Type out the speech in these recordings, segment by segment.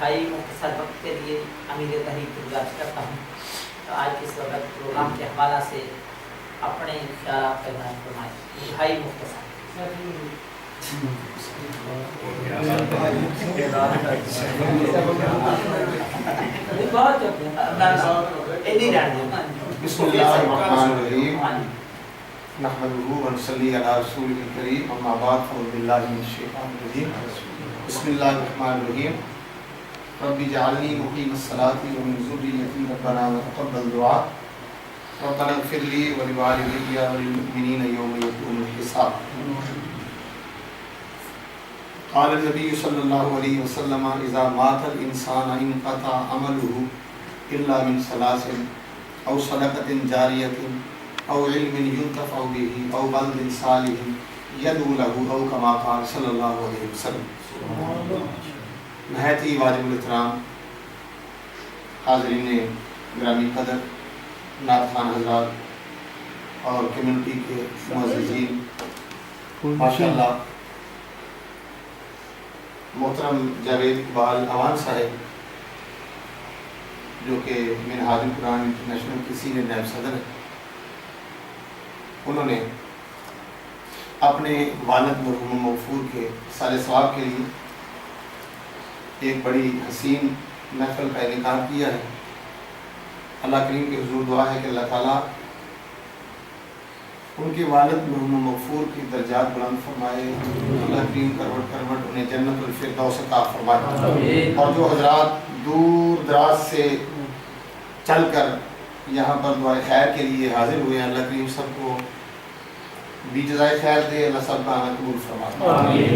انتہائی مختصر وقت کے لیے امیر تحریک کو گزارش کرتا ہوں تو آج اس وقت پروگرام کے حوالہ سے اپنے خیالات کا اظہار فرمائیں، انتہائی مختصر۔ بسم اللہ الرحمن الرحیم، نحمدہ ونصلی علی رسولہ الکریم، اما بعد فاعوذ باللہ من الشیطان الرجیم، بسم اللہ الرحمن الرحیم، رب اجعلنی مقیم الصلاۃ ومن ذریتی ربنا وتقبل دعاء، ربنا اغفر لی ولوالدی وللمؤمنین یوم یقوم الحساب۔ قال النبی صلی اللہ علیہ وسلم اذا مات الانسان انقطع عملہ الا من ثلاث او صدقۃ جاریۃ او علم ينتفع به او ولد صالح يدعو له او كما قال صلی اللہ علیہ وسلم۔ نہایت ہی واجب الاحترام حاضرین گرامی قدر، نعت خوان حضرات اور کمیونٹی کے معززین، ماشاءاللہ محترم جاوید اقبال اوان صاحب جو کہ منہاج القرآن انٹرنیشنل کی سینئر نائب صدر ہیں، انہوں نے اپنے والد مرحوم مغفور کے سال ثواب کے لیے ایک بڑی حسین محفل کا انعقاد کیا ہے۔ اللہ کریم کے حضور دعا ہے کہ اللہ تعالیٰ ان کے والد مرحوم مغفور کی درجات بلند فرمائے، اللہ کریم کروٹ کروٹ انہیں جنت الفردوس عطا فرمائے، اور جو حضرات دور دراز سے چل کر یہاں پر دعائے خیر کے لیے حاضر ہوئے ہیں، اللہ کریم سب کو بھی جزائے خیر دے، اللہ سب کا آنا قبول فرمائے۔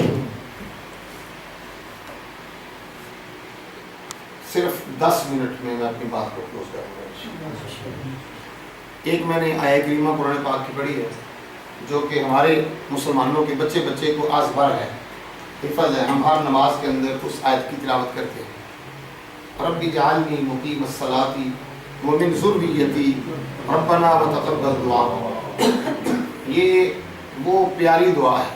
صرف 10 منٹ میں اپنی بات کو کلوز کروں گا۔ ایک میں نے آیہ کریمہ قرآن پاک کی پڑھی ہے جو کہ ہمارے مسلمانوں کے بچے بچے کو ازبر ہے، حفظ ہے، ہم ہر نماز کے اندر اس آیت کی تلاوت کرتے ہیں۔ رب اجعلنی مقیم الصلاۃ ومن ذریتی ربنا وتقبل دعاء۔ یہ وہ پیاری دعا ہے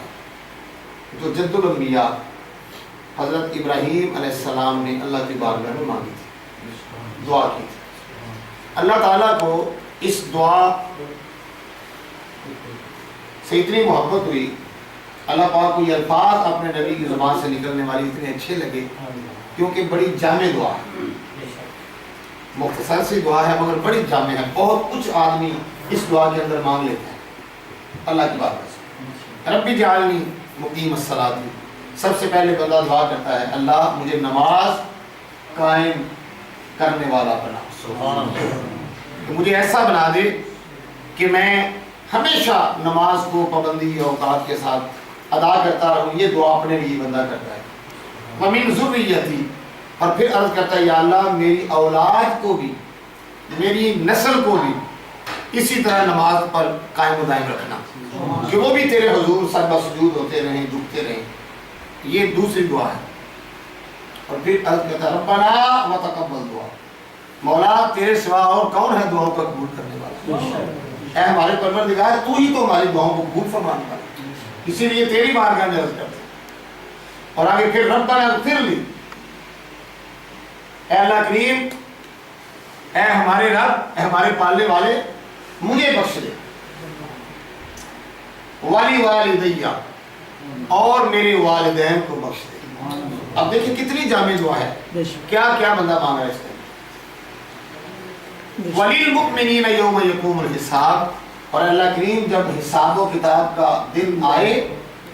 جو جد الانبیاء حضرت ابراہیم علیہ السلام نے اللہ کی بارگاہ میں مانگی تھی، دعا کی تھی۔ اللہ تعالیٰ کو اس دعا سے اتنی محبت ہوئی، اللہ پاک کو یہ الفاظ اپنے نبی کی زبان سے نکلنے والی اتنے اچھے لگے کیونکہ بڑی جامع دعا ہے، مختصر سی دعا ہے مگر بڑی جامع ہے، بہت کچھ آدمی اس دعا کے اندر مانگ لیتا ہے اللہ کی بارگاہ سے۔ رب اجعلنی مقیم الصلاۃ، سب سے پہلے بندہ دعا کرتا ہے اللہ مجھے نماز قائم کرنے والا بنا، کہ مجھے ایسا بنا دے کہ میں ہمیشہ نماز کو پابندی اوقات کے ساتھ ادا کرتا رہوں۔ یہ دعا اپنے لیے بندہ کرتا ہے۔ ومن ذریتی، اور پھر عرض کرتا ہے یا اللہ میری اولاد کو بھی، میری نسل کو بھی اسی طرح نماز پر قائم و دائم رکھنا کہ وہ بھی تیرے حضور سر بسجود ہوتے رہیں، جھکتے رہیں۔ یہ دوسری دعا ہے۔ اور پھر عرض کرتا ہے ربنا وتقبل دعا، مولا تیرے سوا اور کون ہے دعاؤں کو قبول کرنے والا؟ اے ہمارے پروردگار تو ہی تو ہماری دعاؤں کو قبول فرمانے والا، اسی لیے تیری بارگاہ میں عرض کرتے ہیں۔ اور آگے پھر ربنا اغفر لی، اے اللہ کریم، اے ہمارے رب، اے ہمارے پالنے والے، مجھے بخش دے، ولی والدیہ، اور میرے والدین کو بخش دے۔ اب دیکھیں کتنی جامع دعا ہے، کیا کیا بندہ مانگ رہا ہے اس کے وَلِلْمُؤْمِنِينَ يَوْمَ يَقُومُ الْحِسَابِ، اور اللہ کریم جب حساب و کتاب کا دن آئے،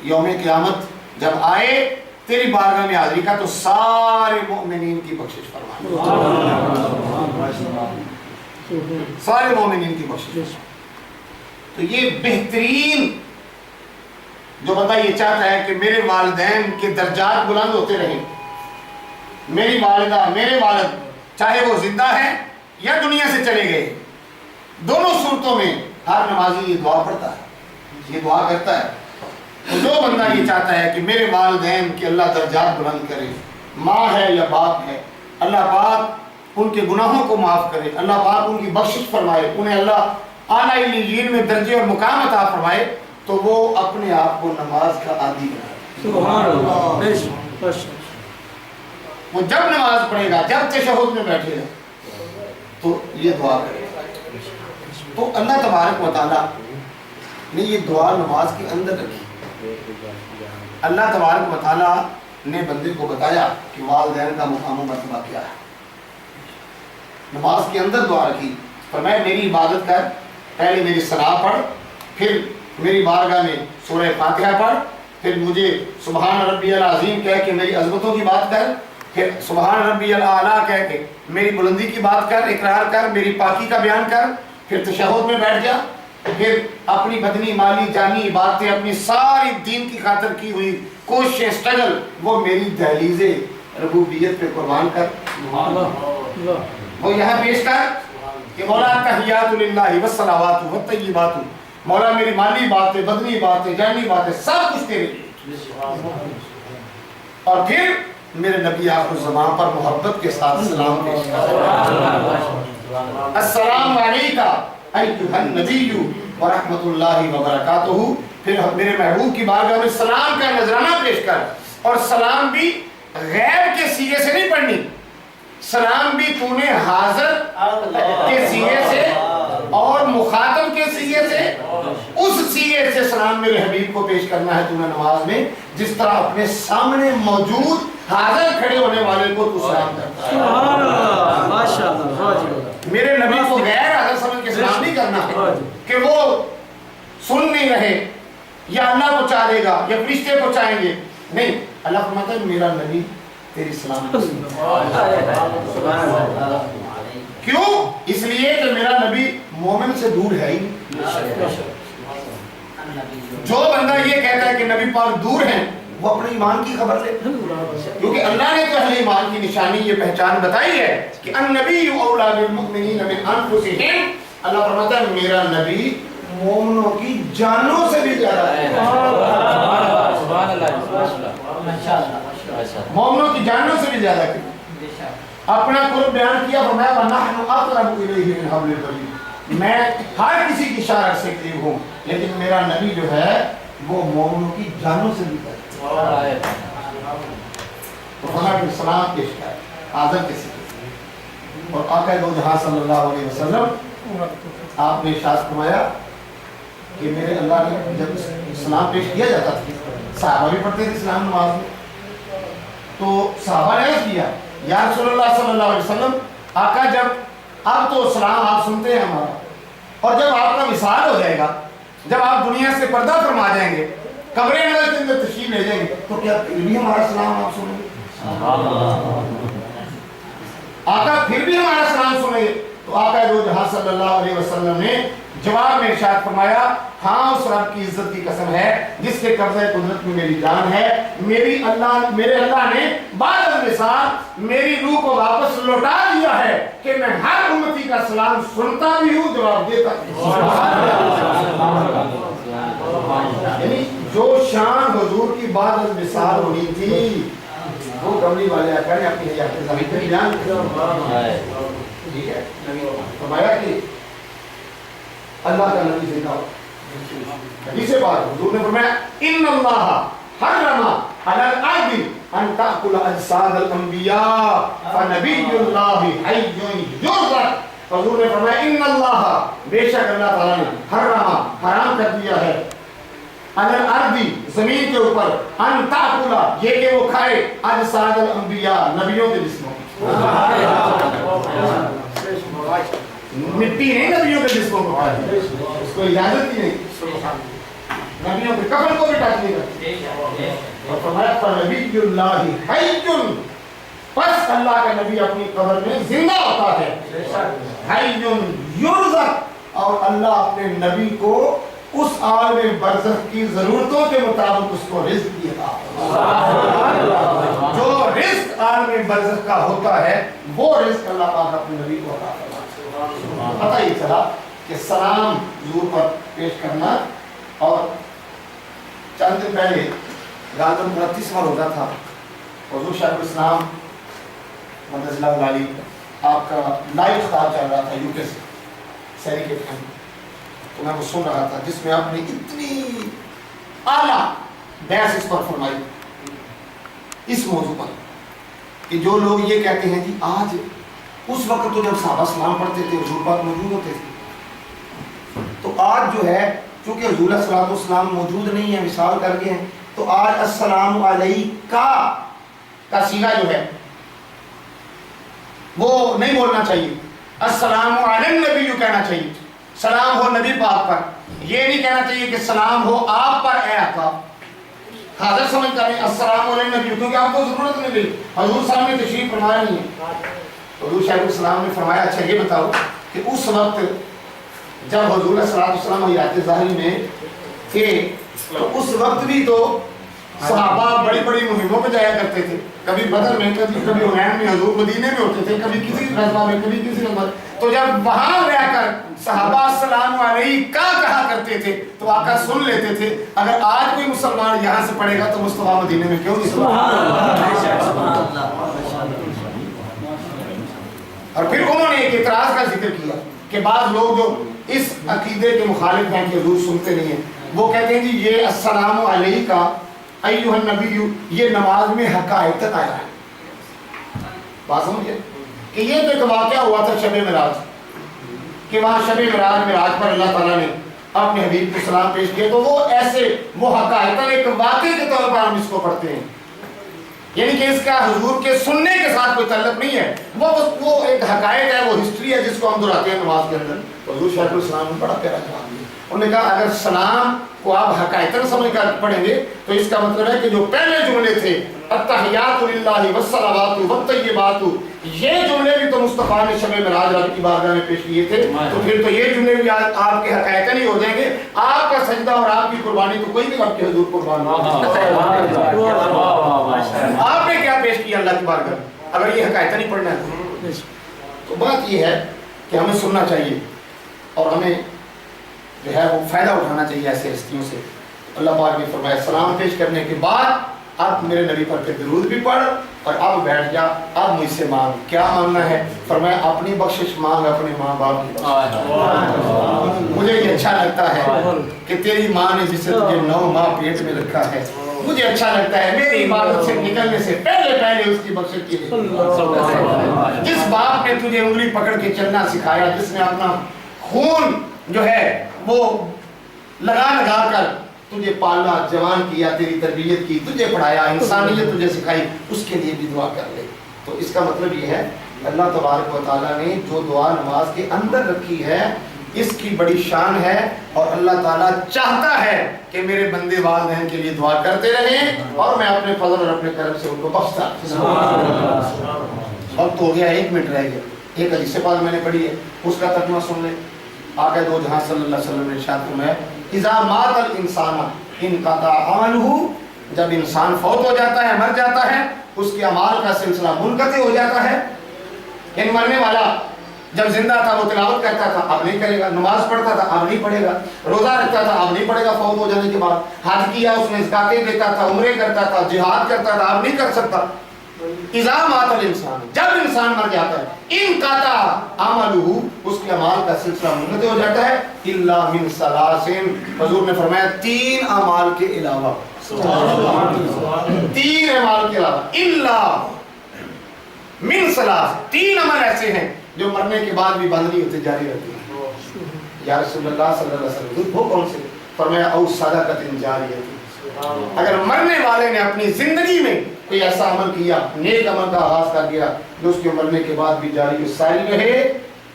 یوم قیامت جب آئے تیری بارگاہ میں حاضری کا، تو سارے مومنین کی بخشش فرما، سارے مومنین کی بخشش۔ تو یہ بہترین جو بندہ یہ چاہتا ہے کہ میرے والدین کے درجات بلند ہوتے رہیں، میری والدہ میرے والد چاہے وہ زندہ ہیں یا دنیا سے چلے گئے، دونوں صورتوں میں ہر نمازی یہ دعا پڑھتا ہے، یہ دعا کرتا ہے۔ تو جو بندہ یہ چاہتا ہے کہ میرے والدین کے اللہ درجات بلند کرے، ماں ہے یا باپ ہے، اللہ پاک ان کے گناہوں کو معاف کرے، اللہ پاک ان کی بخشش فرمائے، انہیں اللہ اعلیٰ علیین میں درجے اور مقام عطا فرمائے، تو وہ اپنے آپ کو نماز کا عادی بنائے۔ سبحان اللہ۔ وہ جب نماز پڑھے گا، جب تشہد میں بیٹھے گا تو یہ دعا کرے گا۔ تو اللہ تبارک و تعالیٰ نے یہ دعا نماز کے اندر رکھی۔ اللہ تبارک و تعالیٰ نے بندے کو بتایا کہ والدین کا مقام و مرتبہ کیا ہے۔ نماز کے اندر دعا رکھی، فرمایا میری عبادت کر، پہلے میری ثنا پڑھ، پھر میری بارگاہ میں سورہ فاتحہ پڑھ، پھر مجھے سبحان ربی العظیم کہہ کے میری عظمتوں کی بات کر، پھر سبحان ربی الاعلیٰ کہہ کے میری بلندی کی بات کر، اقرار کر، میری پاکی کا بیان کر، پھر تشہد میں بیٹھ جا، پھر اپنی بدنی مالی جانی عبادتیں، اپنی ساری دین کی خاطر کی ہوئی کوششیں، اسٹرگل، وہ میری دہلیز ربوبیت پہ قربان کر، وہ یہاں پیش کر کہ مولا تحیات للہ والصلوات والطیبات، مولا میری مالی باتیں، بدنی باتیں، جانی باتیں، سب کچھ تیرے لیے، اور پھر میرے نبی آخر الزمان پر محبت کے ساتھ سلام پیش کر، السلام علیکہ ایھا النبی ورحمۃ اللہ وبرکاتہ، پھر میرے محبوب کی بارگاہ میں سلام کا نذرانہ پیش کر، اور سلام بھی غیب کے سیغے سے نہیں پڑھنی، سلام بھی تو نے حاضر کے سیغے سے اور مخاطب کے سیغے سے، اس سیغے سے سلام میرے حبیب کو پیش کرنا ہے تو نے نماز میں، جس طرح اپنے سامنے موجود حاضر کھڑے ہونے والے کو تو سلام کرتا ہے۔ سبحان اللہ، ماشاءاللہ، میرے نبی کو غیر حاضر سمجھ کے سلام نہیں کرنا کہ وہ سن نہیں رہے، یا اللہ پہنچا دے گا یا فرشتے پہنچائیں گے، نہیں، اللہ فرماتا ہے میرا نبی تیری سلام کیوں؟ اس لیے کہ میرا نبی مومن سے دور ہے ہی۔ جو بندہ یہ کہتا ہے کہ نبی پاک دور ہیں، وہ اپنے ایمان کی خبر لے، کیونکہ اللہ نے تو اہل ایمان کی نشانی یہ پہچان بتائی ہے کہ النبی اولیٰ بالمؤمنین من انفسہم، اللہ فرماتا ہے میرا نبی مومنوں کی جانوں سے بھی زیادہ ہے، مومنوں کی جانوں سے بھی زیادہ ہے۔ اپنا قرب بیان کیا، فرمایا وَنَحْنُ أَقْرَبُ إِلَيْهِ مِنْ حَبْلِ الْوَرِيدِ، میں ہر کسی کی شارع سے قریب ہوں، لیکن میرا نبی جو ہے وہ مومنوں کی جانوں سے بھی قریب ہے۔ تو فرمایا کہ سلام پیش کر آدم کے ساتھ، اور آقا دو جہاں صلی اللہ علیہ وسلم آپ نے ارشاد فرمایا کہ میرے اللہ نے جب سلام پیش کیا جاتا تھا، صحابہ بھی پڑھتے تھے سلام نماز میں، تو صحابہ نے عرض کیا یا رسول اللہ صلی اللہ علیہ وسلم، آقا جب اب تو سلام آپ سنتے ہیں ہمارا، اور جب آپ کا وصال ہو جائے گا، جب آپ دنیا سے پردہ فرما جائیں گے، قبر نظر کے اندر تشریف لے جائیں گے، تو کیا پھر بھی ہمارا سلام آپ سنیں گے؟ آقا پھر بھی ہمارا سلام سنیں گے؟ تو آقا دو جہاں صلی اللہ علیہ وسلم نے جواب میں ارشاد فرمایا ہاں اس رب کی عزت کی قسم ہے جس کے قبضہ قدرت میں میری جان ہے، میرے اللہ نے بعد الوصال میری روح کو واپس لوٹا دیا ہے کہ میں ہر امتی کا سلام سنتا بھی ہوں، جواب دیتا بھی ہوں۔ یعنی جو شان حضور کی بعد الوصال ہونی تھی وہ کملی والے آقا نے اپنی حیات زمین میں بیان کیا۔ ٹھیک ہے، فرمایا کہ اللہ کا نبی زندہ ہو، نبی سے بات حضور نے فرمایا ان اللہ حرم علی الارض ان تاکل اجساد الانبیاء فنبی اللہ حی یرزق، حضور نے فرمایا ان اللہ، بے شک اللہ تعالیٰ نے حرام کر دیا ہے علی الارض، زمین کے اوپر، ان تاکل، یہ کہ وہ کھائے اجساد الانبیاء، نبیوں کے جسموں، مٹی نہیں نبیوں کے جسموں کو کھائے، اس کو اجازت ہی نہیں، نبیوں کے کفن کو بھی ٹچ نہیں کرتے، اور فرمایا فنبی اللہ حی، پس اللہ کا نبی اپنی قبر میں زندہ ہوتا ہے، حی یرزق، اور اللہ اپنے نبی کو اس عالم برزخ کی ضرورتوں کے مطابق اس کو رزق دیتا ہے، جو رزق عالم برزخ کا ہوتا ہے وہ رزق اللہ پاک اپنے نبی کو عطا کرتا ہے۔ پتہ ہی چلا کہ سلام حضور پر پیش کرنا، اور چند دن پہلے غالباً 29واں روزہ تھا، حضور شیخ الاسلام مدد اللہ علی آپ کا لائیو خطاب چل رہا تھا UK سے سیری کے ٹائم، تو میں وہ سن رہا تھا جس میں آپ نے اتنی اعلیٰ بحث اس پر فرمائی، اس موضوع پر کہ جو لوگ یہ کہتے ہیں جی آج اس وقت تو جب صحابہ سلام پڑھتے تھے حضور پاک موجود ہوتے تھے، تو آج جو ہے چونکہ حضور صلی اللہ علیہ وسلم موجود نہیں ہے، وصال کر گئے ہیں، تو آج السلام علیکہ کا صیغہ جو ہے وہ نہیں بولنا چاہیے، السلام علی النبی کہنا چاہیے، سلام ہو نبی پاک پر، یہ نہیں کہنا چاہیے کہ سلام ہو آپ پر اے آقا۔ حاضر سمجھتا ہے السلام علی النبی، کیونکہ آپ کو ضرورت نہیں ملی، حضور صاحب نے تشریف فرمایا نہیں ہے۔ حضور صلی اللہ علیہ وسلم نے فرمایا اچھا یہ بتاؤ کہ اس وقت جب حضور صلی اللہ علیہ وسلم حیات ظاہری میں تھے تو اس وقت بھی تو صحابہ بڑی بڑی مہموں پہ جایا کرتے تھے، کبھی بدر میں، کبھی حنین میں، حضور مدینے میں ہوتے تھے، کبھی کسی غزوہ میں، کبھی کسی نمبر، تو جب وہاں رہ کر صحابہ السلام علیکہ کہا کرتے تھے تو آقا سن لیتے تھے۔ اگر آج کوئی مسلمان یہاں سے پڑھے گا تو مصطفیٰ مدینے میں کیوں نہیں سنا؟ اور پھر انہوں نے ایک اعتراض کا ذکر کیا کہ بعض لوگ جو اس عقیدے کے مخالف ہیں کہ حضور سنتے نہیں ہیں، وہ کہتے ہیں جی یہ السلام علیکہ ایھا النبی یہ نماز میں حقائق آیا ہے۔ بات سمجھے کہ یہ تو ایک واقعہ ہوا تھا شب معراج، کہ وہاں شب معراج پر اللہ تعالیٰ نے اپنے حبیب کو سلام پیش کیا، تو وہ ایسے وہ حقائق ایک واقعے کے طور پر ہم اس کو پڑھتے ہیں، یعنی کہ اس کا حضور کے سننے کے ساتھ کوئی تعلق نہیں ہے، وہ ایک حقائق ہے، وہ ہسٹری ہے جس کو ہم دہراتے ہیں نماز کے اندر۔ حضور شیخ الاسلام نے بڑا پیارا جواب دیا، انہوں نے کہا اگر سلام کو آپ حقائقاً سمجھ کر پڑھیں گے تو اس کا مطلب ہے کہ جو پہلے جملے تھے التحیات للہ والصلوات والطیبات، یہ جملے بھی تو مصطفیٰ نے شب معراج رات کی بارگاہ میں پیش کیے تھے، تو پھر تو یہ جملے بھی آپ کے حقائقاً ہی ہو جائیں گے۔ آپ کا سجدہ اور آپ کی قربانی تو کوئی بھی آپ کے حضور قربان آپ نے کیا پیش کیا اللہ کی بارگاہ میں، اگر یہ حقائقاً ہی پڑھنا ہے تو بات یہ ہے کہ ہمیں سننا چاہیے اور ہمیں جو ہے وہ فائدہ اٹھانا چاہیے ایسے ہستیوں سے۔ اللہ پاک نے فرمایا سلام پیش کرنے کے بعد اب میرے نبی پر پھر درود بھی پڑھ اور اب بیٹھ جا، اب مجھ سے مانگ، کیا مانگنا ہے؟ فرمایا اپنی بخشش مانگ، اپنے ماں باپ کی بخشش۔ مجھے یہ اچھا لگتا ہے کہ تیری ماں نے جسے تجھے 9 ماہ پیٹ میں رکھا ہے، مجھے اچھا لگتا ہے میری عبادت سے نکلنے سے پہلے اس کی بخشش کی لیے۔ جس باپ نے تجھے انگلی پکڑ کے چلنا سکھایا، جس نے اپنا خون جو ہے وہ لگا کر تجھے پالا، جوان کیا، تیری تربیت کی، تجھے پڑھایا، انسانیت تجھے سکھائی، اس کے لیے بھی دعا کر لے۔ تو اس کا مطلب یہ ہے اللہ تبارک و تعالیٰ نے جو دعا نماز کے اندر رکھی ہے اس کی بڑی شان ہے، اور اللہ تعالیٰ چاہتا ہے کہ میرے بندے والدین کے لیے دعا کرتے رہیں اور میں اپنے فضل اور اپنے کرم سے ان کو بخشتا۔ وقت ہو گیا، 1 منٹ رہ گیا۔ ایک حدیث پاک میں نے پڑھی ہے، اس کا ترجمہ سن لیں۔ آقا دو جہاں صلی اللہ علیہ وسلم نے ارشاد فرمایا اذا مات الانسان انقطع عمله، جب انسان فوت ہو جاتا ہے، مر جاتا ہے، اس کے اعمال کا سلسلہ منقطع ہو جاتا ہے۔ یعنی مرنے والا جب زندہ تھا وہ تلاوت کرتا تھا، اب نہیں کرے گا، نماز پڑھتا تھا، اب نہیں پڑھے گا، روزہ رکھتا تھا، اب نہیں پڑھے گا فوت ہو جانے کے بعد، حج کیا اس نے، زکاتیں دیتا تھا، عمرے کرتا تھا، جہاد کرتا تھا، اب نہیں کر سکتا۔ اذا مات الانسان، جب انسان مر جاتا ہے، انقطع عملہ، اس کے اعمال کا سلسلہ منقطع ہو جاتا ہے، الا من ثلاث، حضور نے فرمایا 3 اعمال کے علاوہ، 3 اعمال کے علاوہ، الا من ثلاث، 3 عمل ایسے ہیں جو مرنے کے بعد بھی بند نہیں ہوتے، جاری رہتے ہیں۔ یا رسول اللہ صلی اللہ علیہ وسلم، وہ کون سے؟ فرمایا او صدقۃ جاریہ، اگر مرنے والے نے اپنی زندگی میں کوئی ایسا عمل کیا، نیک عمل کا آغاز کر دیا جو اس کے مرنے کے بعد بھی جاری و ساری رہے،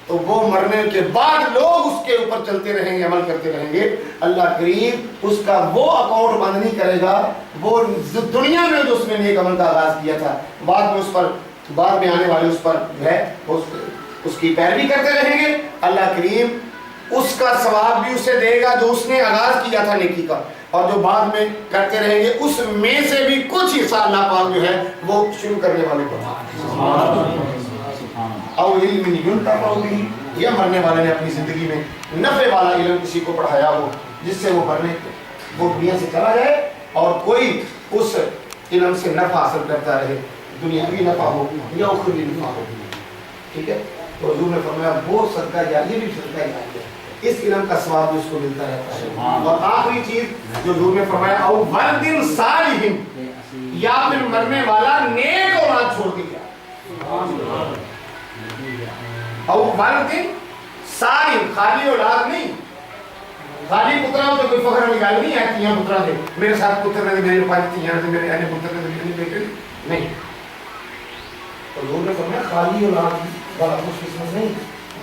تو وہ مرنے کے بعد لوگ اس کے اوپر چلتے رہیں گے، عمل کرتے رہیں گے، اللہ کریم اس کا وہ اکاؤنٹ بند نہیں کرے گا، وہ دنیا میں جو اس نے نیک عمل کا آغاز کیا تھا، بعد میں اس پر، بعد میں آنے والے اس پر جو ہے اس کی پیروی کرتے رہیں گے، اللہ کریم اس کا ثواب بھی اسے دے گا جو اس نے آغاز کیا تھا نیکی کا، اور جو بعد میں کرتے رہیں گے اس میں سے بھی کچھ حصہ اللہ پاک جو ہے وہ شروع کرنے والے کو۔ او علم ينتفع به، یا مرنے والے نے اپنی زندگی میں نفع والا علم کسی کو پڑھایا ہو جس سے وہ مرنے وہ دنیا سے چلا جائے اور کوئی اس علم سے نفع حاصل کرتا رہے، دنیاوی نفع ہو یا اخروی نفع ہو، ٹھیک ہے۔ تو حضور نے فرمایا وہ صدقہ جاریہ بھی صدقہ جاریہ، اس علم کا ثواب اس کو ملتا رہتا ہے۔ اور آخری چیز جو حضور نے فرمایا او ولد صالح، یا پھر مرنے والا نیک اولاد چھوڑ دیا، اور والدین سالم خالی اولاد نہیں، خالی پترا تو کوئی فخر والی گل نہیں ہے تیاں پترا دے میرے ساتھ پتر نے میرے پانچ تیاں نے میرے اہل پتر نے میرے بیٹے نہیں. حضور نے فرمایا خالی اولاد والا خوش قسمت نہیں،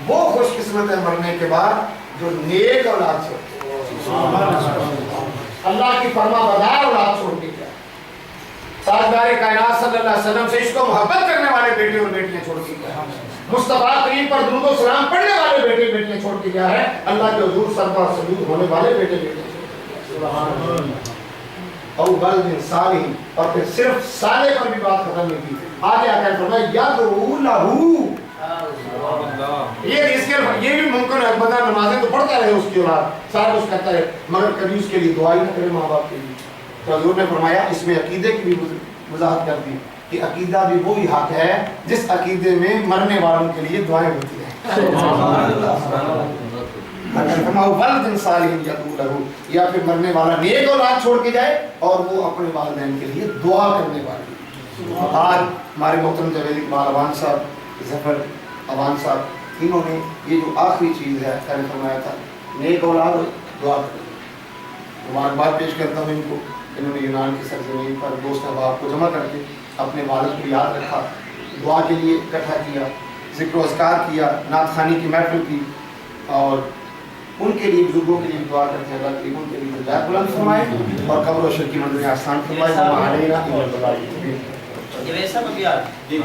وہ خوش قسمت ہے مرنے کے بعد جو نیک اولاد چھوڑتے اللہ کی فرما بردار اولاد چھوڑ کے گیا، تاجدار کائنات صلی اللہ علیہ وسلم سے عشق و محبت کرنے والے بیٹے اور بیٹیاں چھوڑ کے گیا، مصطفیٰ کریم پر درود و سلام پڑھنے والے بیٹے بیٹیاں چھوڑ کے گیا ہے، اللہ کے حضور سر پر سجود ہونے والے بیٹے بیٹیاں چھوڑ کے گیا. او ولد صالح، اور پھر صرف صالح پر بھی بات ختم نہیں کی، آگے آ کر فرمایا یدعو لہو. یہ بھی ممکن ہے بندہ نمازیں تو پڑھتا رہے اس کی اولاد سارا کچھ کرتا ہے مگر کبھی اس کے لیے دعا ہی نہ کرے ماں باپ کے لیے. تو حضور نے فرمایا اس میں عقیدے کی بھی وضاحت کر دی کہ عقیدہ بھی وہی حق ہے جس عقیدے میں مرنے والوں کے لیے دعائیں ہوتی ہیں. ولد صالح یدعو لہو، یا پھر مرنے والا نیک اولاد چھوڑ کے جائے اور وہ اپنے والدین کے لیے دعا کرنے والی. آج ہمارے محترم جاوید اقبال اوان صاحب، ظفر اوان صاحب، انہوں نے یہ جو آخری چیز ہے خیر فرمایا تھا نیک اولاد دعا کریں. مبارکباد پیش کرتا ہوں ان کو، انہوں نے یونان کی سرزمین پر دوست احباب کو جمع کر کے اپنے والد کو یاد رکھا، دعا کے لیے اکٹھا کیا، ذکر و اذکار کیا، نعت خوانی کی محفل کی، اور ان کے لیے بزرگوں کے لیے دعا کرتے ہیں اللہ کریم ان کے لیے درجات بلند فرمائے اور قبر و شر کی منزلیں آسان فرمائے. وما علینا الا البلاغ. یہ ویسا بکیار جی